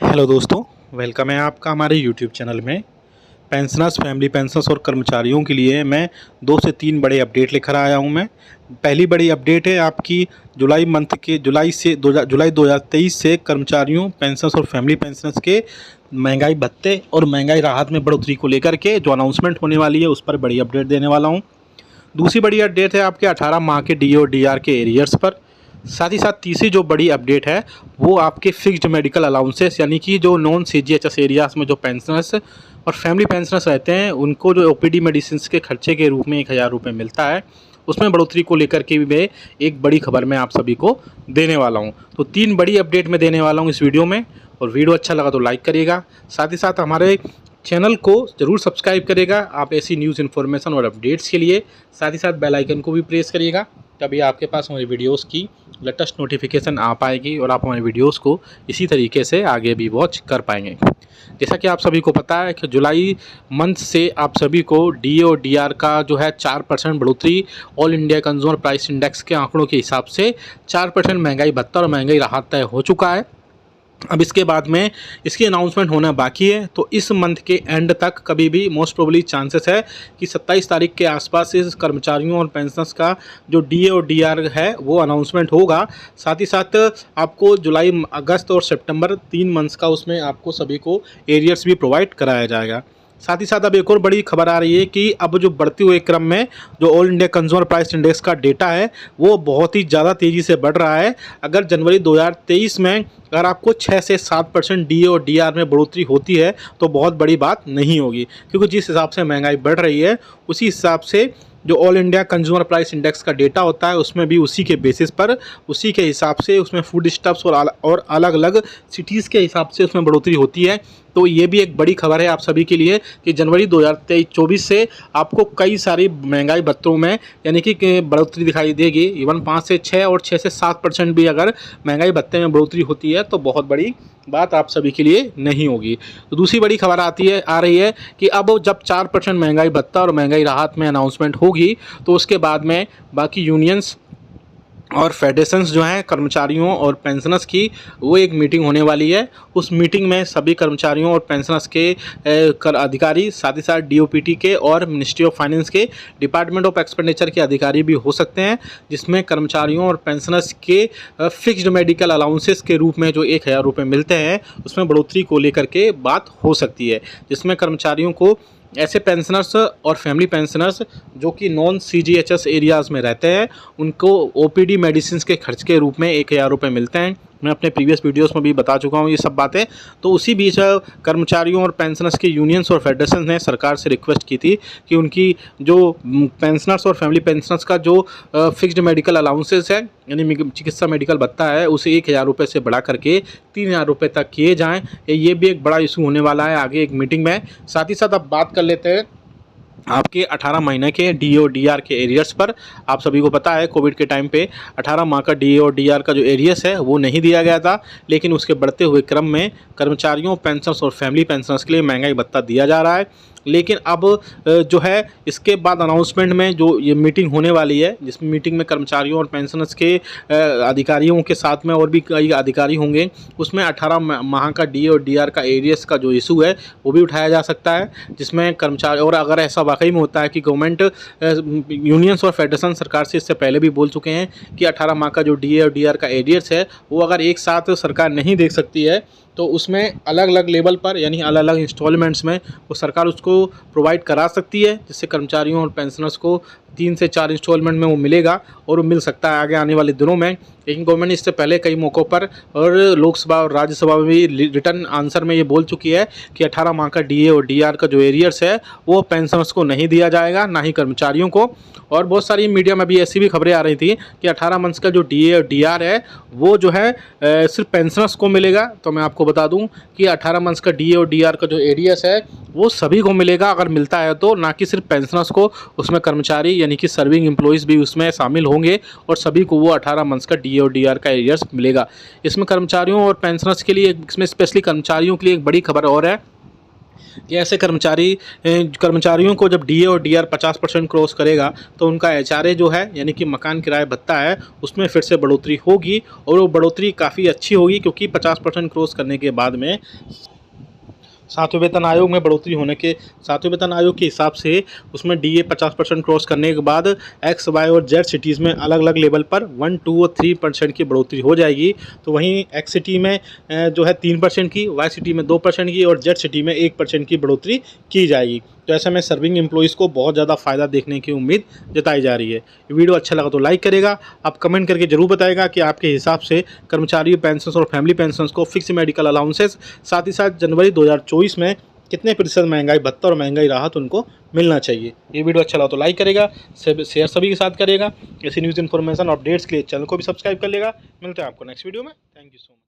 Hello दोस्तों, welcome है आपका हमारे यूट्यूब चैनल में। पेंशनर्स, फैमिली पेंशनर्स और कर्मचारियों के लिए मैं 2 से 3 बड़े अपडेट लेकर आया हूं। मैं पहली बड़ी अपडेट है आपकी जुलाई 2023 से कर्मचारियों, पेंशनर्स और फैमिली पेंशनर्स के महंगाई भत्ते और महंगाई राहत में बढ़ोतरी को लेकर के जो अनाउंसमेंट होने वाली है उस पर बड़ी अपडेट देने वाला हूँ। दूसरी बड़ी अपडेट है आपके 18 माह के डी और डीआर के एरियर्स पर। साथ ही साथ तीसरी जो बड़ी अपडेट है वो आपके फिक्स्ड मेडिकल अलाउंसेस, यानी कि जो नॉन सीजीएचएस एरियाज में जो पेंशनर्स और फैमिली पेंशनर्स रहते हैं उनको जो ओपीडी मेडिसिन के खर्चे के रूप में 1000 रुपये मिलता है, उसमें बढ़ोतरी को लेकर के भी मैं एक बड़ी खबर मैं आप सभी को देने वाला हूं। तो 3 बड़ी अपडेट मैं देने वाला हूं इस वीडियो में, और वीडियो अच्छा लगा तो लाइक करिएगा। साथ ही साथ हमारे चैनल को ज़रूर सब्सक्राइब करिएगा आप ऐसी न्यूज़ इन्फॉर्मेशन और अपडेट्स के लिए। साथ ही साथ बेल आइकन को भी प्रेस करिएगा, तभी आपके पास हमारी वीडियोस की लेटेस्ट नोटिफिकेशन आ पाएगी और आप हमारे वीडियोस को इसी तरीके से आगे भी वॉच कर पाएंगे। जैसा कि आप सभी को पता है कि जुलाई मंथ से आप सभी को डी और डीआर का जो है 4% बढ़ोतरी all India consumer price index के आंकड़ों के हिसाब से 4% महंगाई भत्ता और महंगाई राहत तय हो चुका है। अब इसके बाद में इसकी अनाउंसमेंट होना बाकी है, तो इस मंथ के एंड तक कभी भी मोस्ट प्रोबेबली चांसेस है कि 27 तारीख के आसपास इस कर्मचारियों और पेंशनर्स का जो डीए और डीआर है वो अनाउंसमेंट होगा। साथ ही साथ आपको जुलाई, अगस्त और सितंबर 3 मंथ्स का उसमें आपको सभी को एरियर्स भी प्रोवाइड कराया जाएगा। साथ ही साथ अब एक और बड़ी खबर आ रही है कि अब जो बढ़ते हुए क्रम में जो all India consumer price index का डेटा है वो बहुत ही ज़्यादा तेज़ी से बढ़ रहा है। अगर जनवरी 2023 में अगर आपको 6 से 7% डी और डीआर में बढ़ोतरी होती है तो बहुत बड़ी बात नहीं होगी, क्योंकि जिस हिसाब से महंगाई बढ़ रही है उसी हिसाब से जो all India consumer price index का डेटा होता है उसमें भी उसी के बेसिस पर, उसी के हिसाब से उसमें फूड स्टफ्स और अलग अलग सिटीज़ के हिसाब से उसमें बढ़ोतरी होती है। तो ये भी एक बड़ी खबर है आप सभी के लिए कि जनवरी 2024 से आपको कई सारी महंगाई भत्तों में यानी कि बढ़ोतरी दिखाई देगी। इवन 5 से 6 और 6 से 7% भी अगर महंगाई भत्ते में बढ़ोतरी होती है तो बहुत बड़ी बात आप सभी के लिए नहीं होगी। तो दूसरी बड़ी खबर आ रही है कि अब जब 4% महंगाई भत्ता और महंगाई राहत में अनाउंसमेंट होगी तो उसके बाद में बाकी यूनियंस और फेडरेशंस जो हैं कर्मचारियों और पेंशनर्स की वो एक मीटिंग होने वाली है। उस मीटिंग में सभी कर्मचारियों और पेंशनर्स के कर अधिकारी, साथ ही साथ डीओपीटी के और मिनिस्ट्री ऑफ फाइनेंस के डिपार्टमेंट ऑफ एक्सपेंडिचर के अधिकारी भी हो सकते हैं, जिसमें कर्मचारियों और पेंशनर्स के फिक्स्ड मेडिकल अलाउंसेस के रूप में जो 1000 रुपये मिलते हैं उसमें बढ़ोतरी को लेकर के बात हो सकती है, जिसमें कर्मचारियों को ऐसे पेंशनर्स और फैमिली पेंशनर्स जो कि नॉन सीजीएचएस एरियाज़ में रहते हैं उनको ओपीडी मेडिसिन के खर्च के रूप में 1000 रुपये मिलते हैं। मैं अपने प्रीवियस वीडियोस में भी बता चुका हूँ ये सब बातें। तो उसी बीच कर्मचारियों और पेंशनर्स के यूनियंस और फेडरेशन ने सरकार से रिक्वेस्ट की थी कि उनकी जो पेंशनर्स और फैमिली पेंशनर्स का जो फिक्स्ड मेडिकल अलाउंसेस है यानी चिकित्सा मेडिकल भत्ता है उसे 1000 रुपये से बढ़ा करके 3000 रुपये तक किए जाएँ। ये भी एक बड़ा इशू होने वाला है आगे एक मीटिंग में। साथ ही साथ अब बात कर लेते हैं आपके 18 महीने के डी और डीआर के एरियर्स पर। आप सभी को पता है कोविड के टाइम पे 18 माह का डी और डीआर का जो एरियर्स है वो नहीं दिया गया था, लेकिन उसके बढ़ते हुए क्रम में कर्मचारियों, पेंशनर्स और फैमिली पेंशनर्स के लिए महंगाई भत्ता दिया जा रहा है। लेकिन अब जो है इसके बाद अनाउंसमेंट में जो ये मीटिंग होने वाली है, जिसमें मीटिंग में कर्मचारियों और पेंशनर्स के अधिकारियों के साथ में और भी कई अधिकारी होंगे, उसमें 18 माह का डी और डीआर का एरियर्स का जो इशू है वो भी उठाया जा सकता है, जिसमें कर्मचारी और अगर ऐसा वाकई में होता है कि गवर्नमेंट, यूनियंस और फेडरेशन सरकार से इससे पहले भी बोल चुके हैं कि 18 माह का जो डी और डीआर का एरियर्स है वो अगर एक साथ सरकार नहीं देख सकती है तो उसमें अलग अलग लेवल पर यानी अलग अलग इंस्टॉलमेंट्स में वो सरकार उसको प्रोवाइड करा सकती है, जिससे कर्मचारियों और पेंशनर्स को 3 से 4 इंस्टॉलमेंट में वो मिलेगा और वो मिल सकता है आगे आने वाले दिनों में। लेकिन गवर्नमेंट इससे पहले कई मौक़ों पर और लोकसभा और राज्यसभा में भी रिटर्न आंसर में ये बोल चुकी है कि 18 माह का डीए और डीआर का जो एरियर्स है वो पेंशनर्स को नहीं दिया जाएगा, ना ही कर्मचारियों को। और बहुत सारी मीडिया में भी ऐसी भी खबरें आ रही थी कि 18 मंथ्स का जो डीए और डीआर है वो जो है सिर्फ पेंशनर्स को मिलेगा। तो मैं आपको बता दूं कि 18 मंथ्स का डीए और डीआर का जो एरियर्स है वो सभी को मिलेगा अगर मिलता है तो, ना कि सिर्फ पेंशनर्स को। उसमें कर्मचारी यानी कि सर्विंग एम्प्लॉइज़ भी उसमें शामिल होंगे और सभी को वो 18 मंथ्स का डीए और डीआर का एरियर्स मिलेगा। इसमें कर्मचारियों और पेंशनर्स के लिए, इसमें स्पेशली कर्मचारियों के लिए एक बड़ी खबर और है कि ऐसे कर्मचारियों को जब डीए और डीआर 50% क्रॉस करेगा तो उनका एचआरए जो है यानी कि मकान किराया भत्ता है उसमें फिर से बढ़ोतरी होगी, और वो बढ़ोतरी काफ़ी अच्छी होगी क्योंकि 50% क्रॉस करने के बाद में सातवें वेतन आयोग में बढ़ोतरी होने के सातवें वेतन आयोग के हिसाब से उसमें डीए 50% क्रॉस करने के बाद एक्स वाई और जेड सिटीज़ में अलग अलग लेवल पर 1, 2 और 3% की बढ़ोतरी हो जाएगी। तो वहीं एक्स सिटी में जो है 3% की, वाई सिटी में 2% की और जेड सिटी में 1% की बढ़ोतरी की जाएगी। तो ऐसे में सर्विंग एम्प्लॉइज़ को बहुत ज़्यादा फ़ायदा देखने की उम्मीद जताई जा रही है। ये वीडियो अच्छा लगा तो लाइक करेगा, आप कमेंट करके ज़रूर बताएगा कि आपके हिसाब से कर्मचारी पेंशन और फैमिली पेंशन को फिक्स मेडिकल अलाउंसेस, साथ ही साथ जनवरी 2024 में कितने प्रतिशत महंगाई भत्ता और महंगाई राहत उनको मिलना चाहिए। ये वीडियो अच्छा लगा तो लाइक करेगा, शेयर सभी के साथ करेगा। ऐसी न्यूज़ इन्फॉर्मेशन अपडेट्स के लिए चैनल को भी सब्सक्राइब कर लेगा। मिलते हैं आपको नेक्स्ट वीडियो में। Thank you so much.